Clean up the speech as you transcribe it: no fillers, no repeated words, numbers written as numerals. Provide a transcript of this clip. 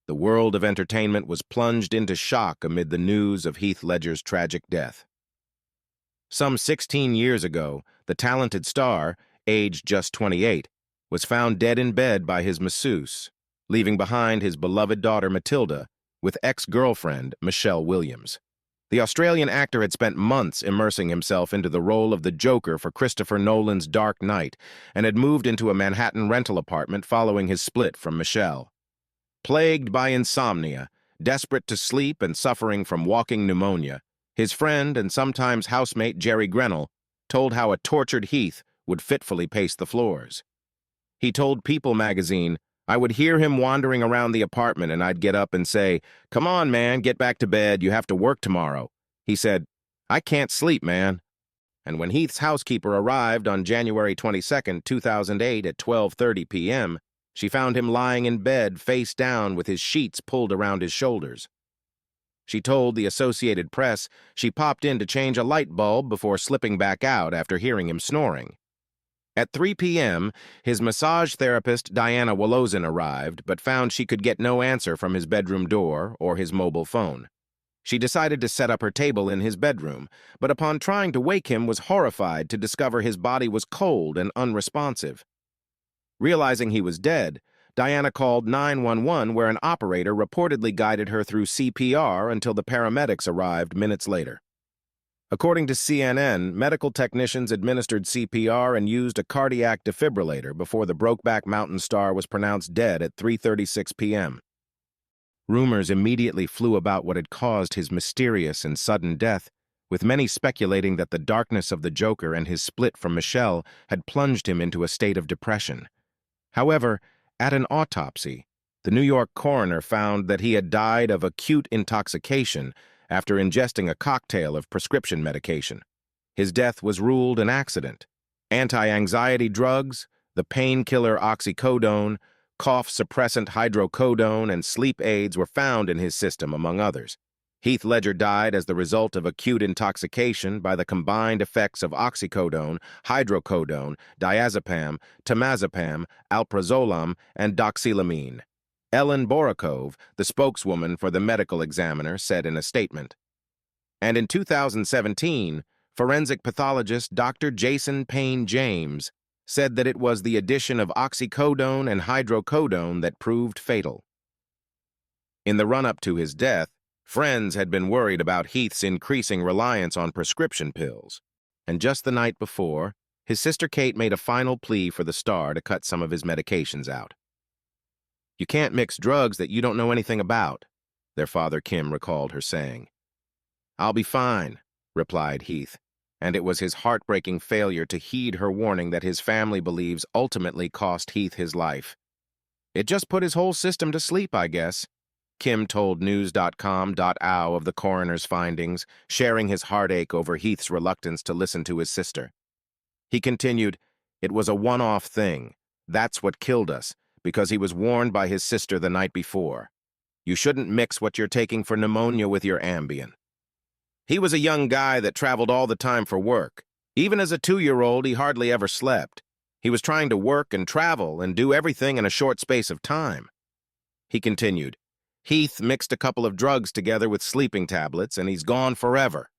The world of entertainment was plunged into shock amid the news of Heath Ledger's tragic death. Some 16 years ago, the talented star, aged just 28, was found dead in bed by his masseuse, leaving behind his beloved daughter Matilda with ex-girlfriend Michelle Williams. The Australian actor had spent months immersing himself into the role of the Joker for Christopher Nolan's Dark Knight and had moved into a Manhattan rental apartment following his split from Michelle. Plagued by insomnia, desperate to sleep and suffering from walking pneumonia, his friend and sometimes housemate Jerry Grenell told how a tortured Heath would fitfully pace the floors. He told People magazine, "I would hear him wandering around the apartment and I'd get up and say, 'Come on, man, get back to bed, you have to work tomorrow.' He said, 'I can't sleep, man.'" And when Heath's housekeeper arrived on January 22, 2008 at 12:30 p.m., she found him lying in bed face down with his sheets pulled around his shoulders. She told the Associated Press she popped in to change a light bulb before slipping back out after hearing him snoring. At 3 p.m., his massage therapist Diana Wolozin arrived, but found she could get no answer from his bedroom door or his mobile phone. She decided to set up her table in his bedroom, but upon trying to wake him was horrified to discover his body was cold and unresponsive. Realizing he was dead, Diana called 911, where an operator reportedly guided her through CPR until the paramedics arrived minutes later. According to CNN, medical technicians administered CPR and used a cardiac defibrillator before the Brokeback Mountain star was pronounced dead at 3:36 p.m. Rumors immediately flew about what had caused his mysterious and sudden death, with many speculating that the darkness of the Joker and his split from Michelle had plunged him into a state of depression. However, at an autopsy, the New York coroner found that he had died of acute intoxication after ingesting a cocktail of prescription medication. His death was ruled an accident. Anti-anxiety drugs, the painkiller oxycodone, cough suppressant hydrocodone, and sleep aids were found in his system, among others. Heath Ledger died as the result of acute intoxication by the combined effects of oxycodone, hydrocodone, diazepam, temazepam, alprazolam, and doxylamine. Ellen Borakov, the spokeswoman for the medical examiner, said in a statement. And in 2017, forensic pathologist Dr. Jason Payne James said that it was the addition of oxycodone and hydrocodone that proved fatal. In the run-up to his death, friends had been worried about Heath's increasing reliance on prescription pills, and just the night before, his sister Kate made a final plea for the star to cut some of his medications out. "You can't mix drugs that you don't know anything about," their father Kim recalled her saying. "I'll be fine," replied Heath, and it was his heartbreaking failure to heed her warning that his family believes ultimately cost Heath his life. "It just put his whole system to sleep, I guess," Kim told news.com.au of the coroner's findings, sharing his heartache over Heath's reluctance to listen to his sister. He continued, "It was a one-off thing. That's what killed us, because he was warned by his sister the night before. You shouldn't mix what you're taking for pneumonia with your Ambien." He was a young guy that traveled all the time for work. Even as a 2-year-old, he hardly ever slept. He was trying to work and travel and do everything in a short space of time. He continued, "Heath mixed a couple of drugs together with sleeping tablets, and he's gone forever.